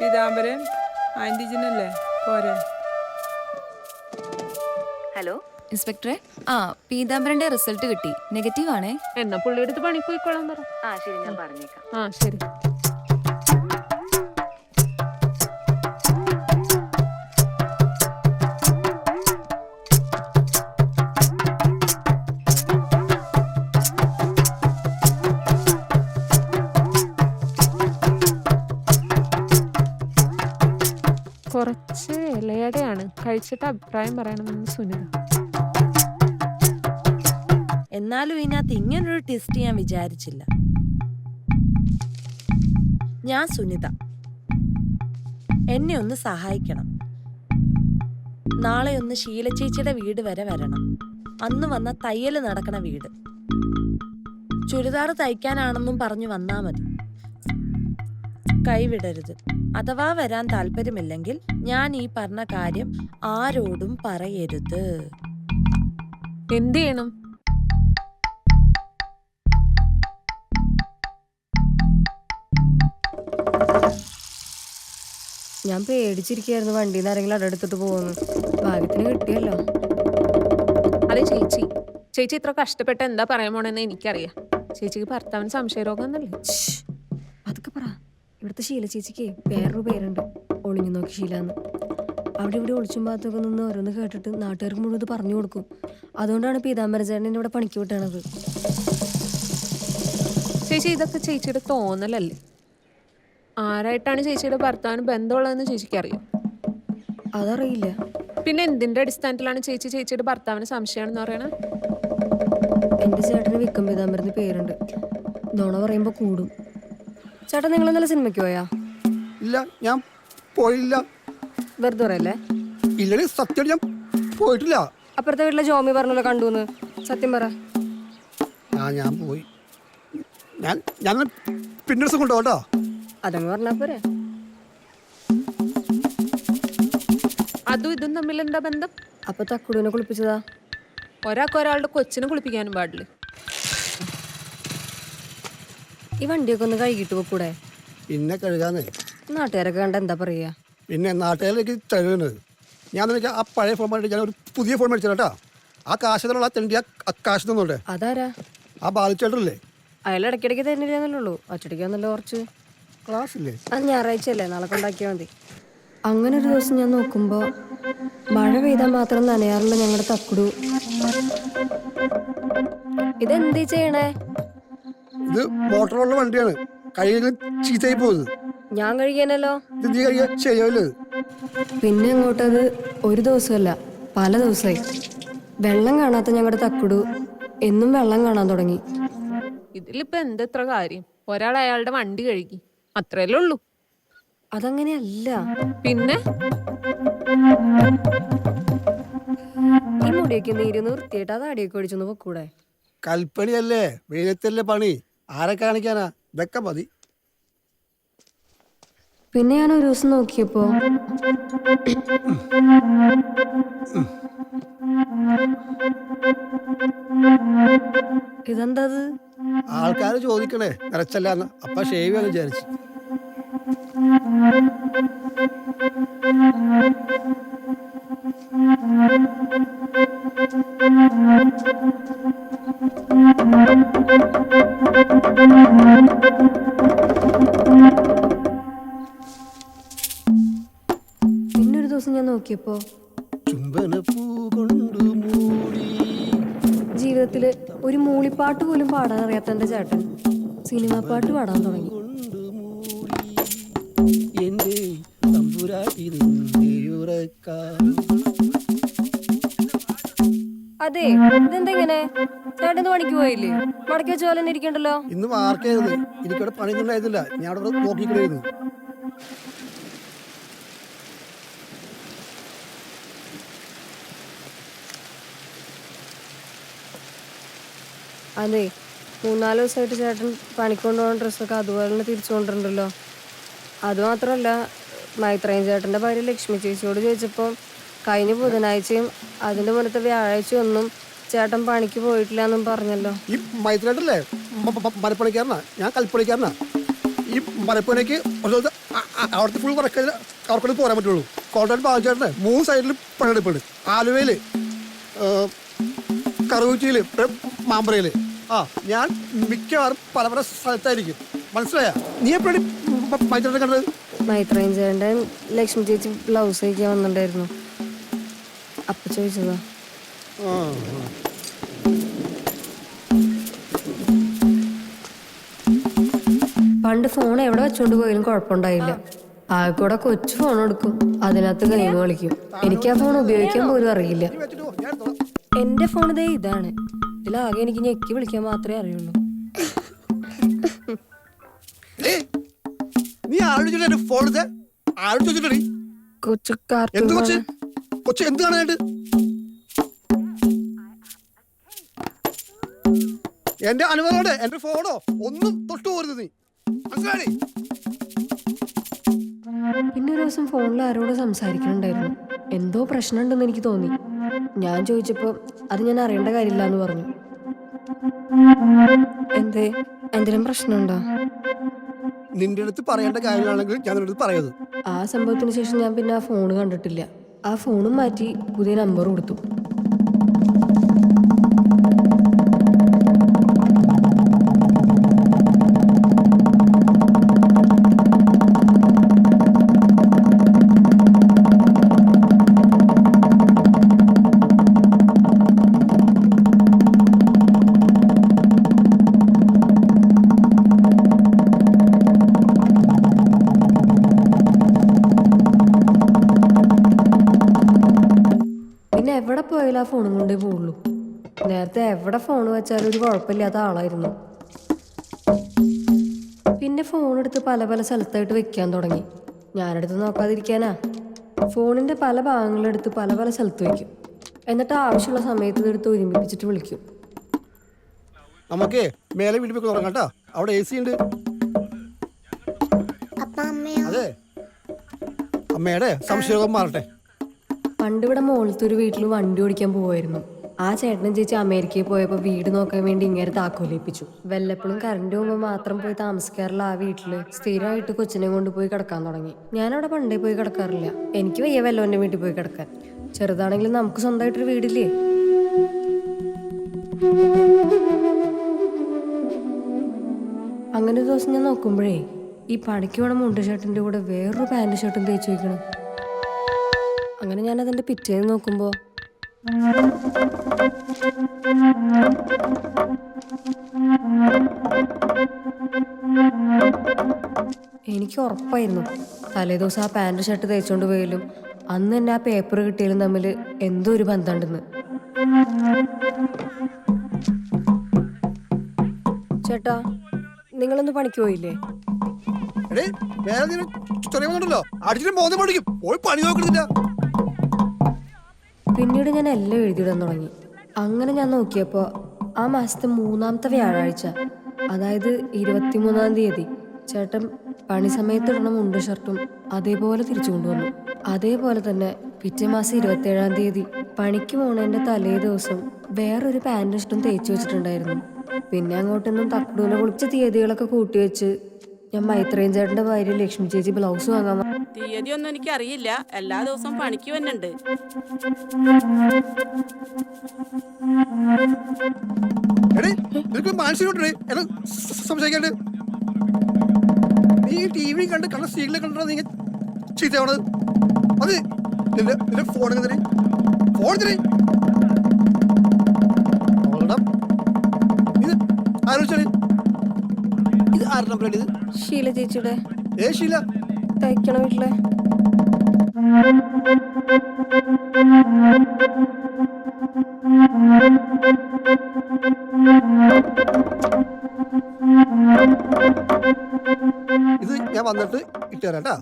പീതാംബരൻ ആന്റിജനല്ലേ പോരെ? Hello ഇൻസ്പെക്ടറെ, പീതാംബരന്റെ result കിട്ടി, negative ആണേ. എന്നാ പുള്ളിയെടുത്ത് പണിക്ക് പോയിക്കോളാൻ പറ. ശരി, ഞാൻ പറഞ്ഞേക്കാം. ശരി. കുറച്ച് ഇലയടയാണ് കഴിച്ചിട്ട് അഭിപ്രായം പറയണമെന്ന് സുനിത. എന്നാലും ഇതിനകത്ത് ഇങ്ങനൊരു ടെസ്റ്റ് ഞാൻ വിചാരിച്ചില്ല. ഞാൻ സുനിത, എന്നെ ഒന്ന് സഹായിക്കണം. നാളെ ഒന്ന് ശീലചേച്ചിയുടെ വീട് വരെ വരണം. അന്ന് വന്ന തയ്യൽ നടക്കണ വീട്. ചുരിദാർ തയ്ക്കാനാണെന്നും പറഞ്ഞു വന്നാ മതി. കൈവിടരുത്. അഥവാ വരാൻ താല്പര്യമില്ലെങ്കിൽ ഞാൻ ഈ പറഞ്ഞ കാര്യം ആരോടും പറയരുത്. എന്ത് ചെയ്യണം? ഞാൻ പേടിച്ചിരിക്കുകയായിരുന്നു വണ്ടിയിൽ നിന്ന് ആരെങ്കിലും അടെടുത്തിട്ട് പോകുന്നു. ഭാഗ്യത്തിന് കിട്ടിയല്ലോ. അതെ ചേച്ചി, ചേച്ചി ഇത്ര കഷ്ടപ്പെട്ട് എന്താ പറയാൻ പോണെന്ന് എനിക്കറിയാം. ചേച്ചിക്ക് ഭർത്താവിന് സംശയരോഗം എന്നല്ലേ? അതൊക്കെ പറ. ഇവിടുത്തെ ശീല ചേച്ചിക്ക് വേറൊരു പേരുണ്ട്, ഒളിഞ്ഞു നോക്കി ശീലാന്ന്. അവിടെ ഇവിടെ ഒളിച്ചും ഭാഗത്തൊക്കെ നിന്ന് ഓരോന്ന് കേട്ടിട്ട് നാട്ടുകാർക്ക് മുഴുവൻ പറഞ്ഞു കൊടുക്കും. അതുകൊണ്ടാണ് പീതാംബരൻ ചേട്ടൻ ഇവിടെ പണിക്ക് വിട്ടണത്. ചേച്ചി, ഇതൊക്കെ ചേച്ചിയുടെ തോന്നലല്ലേ? ആരായിട്ടാണ് ചേച്ചിയുടെ ഭർത്താവിന് ബന്ധമുള്ളതെന്ന് ചേച്ചിക്ക് അറിയാം? അതറിയില്ല. പിന്നെ എന്തിന്റെ അടിസ്ഥാനത്തിലാണ് ചേച്ചി ചേച്ചിയുടെ ഭർത്താവിന് സംശയമാണെന്ന് പറയണത്? എൻ്റെ ചേട്ടന് വിക്രം പീതാംബരന് പേരുണ്ട്. നുണ പറയുമ്പോൾ കൂടും. ചേട്ടൻ നിങ്ങൾ ഇന്നലെ സിനിമയ്ക്ക് പോയാ? ഇല്ല, ഞാൻ പോയില്ല. വെറുതെ പറയല്ലേ? ഇല്ലടി, സത്യം ഞാൻ പോയിട്ടില്ല. അപ്പുറത്തെ വീട്ടിലെ ജോമി പറഞ്ഞല്ലോ കണ്ടുന്ന്. സത്യം പറ. ഞാൻ പോയി. ഞാൻ പിന്നെ ദിവസം കൊണ്ടുപോട്ടോ. അതങ്ങ് പറഞ്ഞാ പോരെ. അതും ഇതും തമ്മിൽ എന്താ ബന്ധം? അപ്പൊ തക്കുടൂനെ കുളിപ്പിച്ചതാ. ഒരാൾക്ക് ഒരാളുടെ കൊച്ചിനെ കുളിപ്പിക്കാനും പാടില്ല. ഈ വണ്ടിയൊക്കെ ഒന്ന് കഴുകിട്ട് പോക്കൂടെ? പിന്നെ കഴുകാന്നേ. നാട്ടുകാരൊക്കെ കണ്ട എന്താ പറയാ? പിന്നെ നാട്ടുകാരിലേക്ക് തഴുകുന്നത്. ഞാൻ നിനക്ക് ആ പഴയ ഫോൺ മേടിച്ച് ഞാൻ ഒരു പുതിയ ഫോൺ മേടിച്ചു കേട്ടോ. ആ കാശത്തിലുള്ള ആ തെണ്ടി ആ കാശ് തന്നോണ്ടേ. അതാരാ? ആ ബാലിച്ചേട്ടല്ലേ? അയാൾ ഇടയ്ക്കിടയ്ക്ക് തന്നില്ലാന്നല്ലോ. ഒറ്റടിക്കാന്നല്ലോ കുറച്ച്. ക്ലാസ് ഇല്ലേ? അത് ഞായറാഴ്ചയല്ലേ, നാളെ കൊണ്ടാക്കിയാൽ മതി. അങ്ങനെ ഒരു ദിവസം ഞാൻ നോക്കുമ്പോ മഴ പെയ്താൽ മാത്രം നനയാറുള്ള ഞങ്ങളുടെ തക്കുടു ഇതെന്തീ ചെയ്യണേ? ഇത് മോട്ടറുള്ള വണ്ടിയാണ്. കഴുകി ചീത്തയായി പോകുന്നത്. ഞാൻ കഴുകിയാനല്ലോ. ഇത് നീ കഴുകിയ ശരിയാവില്ല. പിന്നെ അങ്ങോട്ടത് ഒരു ദിവസമല്ല, പല ദിവസമായി. വെള്ളം കാണാത്ത ഞങ്ങളുടെ തക്കുടു എന്നും വെള്ളം കാണാൻ തുടങ്ങി. ഇതിലിപ്പോ എന്തെത്ര കാര്യം? ഒരാൾ അയാളുടെ വണ്ടി കഴുകി, അത്രയല്ലേ ഉള്ളൂ. അതങ്ങനെയല്ല. പിന്നെ ഈ മുടിയൊക്കെ നീരുന്ന് വൃത്തിയായിട്ട് അത് അടിയൊക്കെ ഒടിച്ചൊന്ന് പൊക്കൂടെ? കൽപ്പണിയല്ലേ, വെയിലത്തല്ലേ പണി. ആരെ കാണിക്കാനാ? ഇതൊക്കെ മതി. പിന്നെ ഞാൻ ഒരു ദിവസം നോക്കിയപ്പോ ഇതെന്തത്? ആൾക്കാര് ചോദിക്കണേ നിറച്ചല്ലാന്ന്. അപ്പൊ ഷേവ് എന്ന് വിചാരിച്ചു. പിന്നൊരു ദിവസം ഞാൻ നോക്കിയപ്പോ ജീവിതത്തില് ഒരു മൂളിപ്പാട്ട് പോലും പാടാൻ അറിയാത്ത എന്റെ ചേട്ടൻ സിനിമാ പാട്ട് പാടാൻ തുടങ്ങി. അതെ, ഇതെന്തെങ്ങനെ? ചേട്ടൻ പണിക്ക് പോയില്ലേ? മടക്കി വെച്ച പോലെ തന്നെ ഇരിക്കണ്ടല്ലോ. ഇന്ന് മാർക്കായിരുന്നു. എനിക്കവിടെ പണിയൊന്നും ഉണ്ടായിരുന്നില്ല. ഞാൻ അവിടെ നോക്കിക്കളായിരുന്നു. അതെ, 3-4 ദിവസമായിട്ട് ചേട്ടൻ പണിക്കൊണ്ട് പോകുന്ന ഡ്രസ്സൊക്കെ അതുപോലെ തന്നെ തിരിച്ചു കൊണ്ടിട്ടുണ്ടല്ലോ. അതുമാത്രമല്ല, മൈത്രേയൻ ചേട്ടൻ്റെ ഭാര്യ ലക്ഷ്മി ചേച്ചിയോട് ചോദിച്ചപ്പോൾ കഴിഞ്ഞ ബുധനാഴ്ചയും അതിൻ്റെ മുന്നത്തെ വ്യാഴാഴ്ച ഒന്നും ചേട്ടൻ പണിക്ക് പോയിട്ടില്ല എന്നും പറഞ്ഞല്ലോ. ഈ മൈത്രേട്ടല്ലേ മരപ്പണിക്കാരനാ, ഞാൻ കൽപ്പണിക്കാരനാ. ഈ മരപ്പണിക്ക് ഒരു ദിവസം അവിടുത്തെ ഫുൾ വർക്ക് അവർക്കൂടെ പോരാൻ പറ്റുള്ളൂ. കോട്ടയം ബാബുചേട്ടന് 3 സൈഡിൽ പണിയെടുപ്പുണ്ട്. ആലുവയിൽ, കറുകുറ്റിയിൽ, മാമ്പറയിൽ. ഞാൻ മിക്കവാറും പല പല സ്ഥലത്തായിരിക്കും. മനസ്സിലായ? നീ എപ്പോഴും മൈത്രേനെ കണ്ടത്? മൈത്രേയൻ ചേട്ടൻ ലക്ഷ്മി ചേച്ചി ബ്ലൗസ് തയ്ക്കാൻ വന്നിട്ടുണ്ടായിരുന്നു. അപ്പൊ ചോദിച്ചതാ. പണ്ട് ഫോൺ എവിടെ വെച്ചോണ്ട് പോയാലും കുഴപ്പമുണ്ടായില്ല. ആകെക്കൂടെ കൊച്ചു ഫോൺ എടുക്കും, അതിനകത്ത് ഗെയിം കളിക്കും. എനിക്ക് ആ ഫോൺ ഉപയോഗിക്കാൻ പോലും അറിയില്ല. എന്റെ ഫോൺ ഇതേ ഇതാണ്. ഇതിലാകെ എനിക്ക് ഞെക്കി വിളിക്കാൻ മാത്രമേ അറിയുള്ളൂ. നീ ആലോചിച്ചിട്ട് ഫോൺ ആലോചിച്ചിട്ടേ കൊച്ചു എന്ത് കൊച്ച് കൊച്ചു എന്ത് കാണാനായിട്ട്? എന്റെ അനുവാദോടെ എന്റെ ഫോണോ ഒന്നും തൊട്ടു പോരുത് നീ. മനസ്സിലായി? പിന്നെ ഒരു ദിവസം ഫോണിൽ ആരോട് സംസാരിക്കണുണ്ടായിരുന്നു. എന്തോ പ്രശ്നമുണ്ടെന്ന് എനിക്ക് തോന്നി. ഞാൻ ചോദിച്ചപ്പോ അത് ഞാൻ അറിയേണ്ട കാര്യമില്ല എന്ന് പറഞ്ഞു. എന്തെങ്കിലും പ്രശ്നമുണ്ടോ? നിന്റെ അടുത്ത് പറയേണ്ട കാര്യമാണെങ്കിൽ ഞാൻ നിന്റെ അടുത്ത് പറയത്. ആ സംഭവത്തിന് ശേഷം ഞാൻ പിന്നെ ആ ഫോൺ കണ്ടിട്ടില്ല. ആ ഫോണും മാറ്റി പുതിയ നമ്പർ കൊടുത്തു. പിന്നെ എവിടെ പോയാലും ആ ഫോണും കൊണ്ടേ പോവുള്ളൂ. നേരത്തെ എവിടെ ഫോൺ വെച്ചാലും ഒരു കുഴപ്പമില്ലാത്ത ആളായിരുന്നു. പിന്നെ ഫോൺ എടുത്ത് പല പല സ്ഥലത്തായിട്ട് വെക്കാൻ തുടങ്ങി. ഞാനെടുത്ത് നോക്കാതിരിക്കാനാ. ഫോണിന്റെ പല ഭാഗങ്ങളെടുത്ത് പല പല സ്ഥലത്ത് വെക്കും. എന്നിട്ട് ആവശ്യമുള്ള സമയത്ത് ഇതെടുത്ത് ഒരുമിപ്പിച്ചിട്ട് വിളിക്കും. നമുക്ക് മേലെ വീട്ടിൽ പോയി തുടങ്ങാം കേട്ടോ. അവിടെ AC ഉണ്ട്. അതെ, അമ്മയുടെ സംശയം മാറട്ടെ. പണ്ടിവിടെ മുകളിലത്തെ ഒരു വീട്ടിൽ വണ്ടി ഓടിക്കാൻ പോവായിരുന്നു. ആ ചേട്ടനും ചേച്ചി അമേരിക്കയിൽ പോയപ്പോൾ വീട് നോക്കാൻ വേണ്ടി ഇങ്ങനെ താക്കോലേൽപ്പിച്ചു. വല്ലപ്പോഴും കറണ്ട് പോകുമ്പോൾ മാത്രം പോയി താമസിക്കാറുള്ള ആ വീട്ടിൽ സ്ഥിരമായിട്ട് കൊച്ചിനെ കൊണ്ട് പോയി കിടക്കാൻ തുടങ്ങി. ഞാനവിടെ പണ്ടേ പോയി കിടക്കാറില്ല. എനിക്ക് വയ്യ വല്ലവൻ്റെ വീട്ടിൽ പോയി കിടക്കാൻ. ചെറുതാണെങ്കിലും നമുക്ക് സ്വന്തമായിട്ടൊരു വീടില്ലേ. അങ്ങനെ ഒരു ദിവസം ഞാൻ നോക്കുമ്പോഴേ ഈ പണിക്ക് വേണം മുണ്ട് ഷർട്ടിൻ്റെ കൂടെ വേറൊരു പാൻറ് ഷർട്ടും തേച്ച് വയ്ക്കണം. അങ്ങനെ ഞാൻ അതിൻ്റെ പിറ്റേന്ന് നോക്കുമ്പോൾ എനിക്ക് ഉറപ്പായിരുന്നു തലേ ദിവസം ആ പാൻറ് ഷർട്ട് തേച്ചുകൊണ്ട് പോയാലും അന്ന് തന്നെ ആ പേപ്പർ കിട്ടിയാലും തമ്മിൽ എന്തോ ഒരു ബന്ധമുണ്ടെന്ന്. ചേട്ടാ, നിങ്ങളൊന്ന് പണിക്ക് പോയില്ലേ? പിന്നീട് ഞാൻ എല്ലാം എഴുതിയിടാൻ തുടങ്ങി. അങ്ങനെ ഞാൻ നോക്കിയപ്പോൾ ആ മാസത്തെ 3-ാമത്തെ വ്യാഴാഴ്ച, അതായത് 23-ാം തീയതി, ചേട്ടൻ പണി സമയത്ത് ഇടണ മുണ്ട് ഷർട്ടും അതേപോലെ തിരിച്ചു കൊണ്ടുവന്നു. അതേപോലെ തന്നെ പിറ്റേ മാസം 27-ാം തീയതി പണിക്ക് പോണേൻ്റെ തലേ ദിവസം വേറൊരു പാൻറ് ഷർട്ടും തേച്ച് വെച്ചിട്ടുണ്ടായിരുന്നു. പിന്നെ അങ്ങോട്ടൊന്നും തക്കുടൂനെ കുളിച്ച തീയതികളൊക്കെ കൂട്ടിവെച്ച് ഞാൻ മൈത്രേയൻ ചേട്ടൻ്റെ ഭാര്യ ലക്ഷ്മി ചേച്ചി ബ്ലൗസ് വാങ്ങാൻ. തീയതി ഒന്നും എനിക്ക് അറിയില്ല. എല്ലാ ദിവസവും പണിക്ക് വന്നുണ്ട്. സംശയിക്കാണ്ട് നീ TV കണ്ട് കണ്ട സീരിയൽ കണ്ടോ നീ ചീത്തയാവണത്? അത് നിന്റെ ഫോൺ ഫോൺ ഇത് ആലോചിച്ചാണ്. ഇത് ആരുടെ നമ്പറാണ്? ഇത് ഷീല ചേച്ചിയുടെ. ഷീല തയ്ക്കണ വീട്ടിലെ. ഇത് ഞാൻ വന്നിട്ട് ഇട്ടുതരാം കേട്ടോ.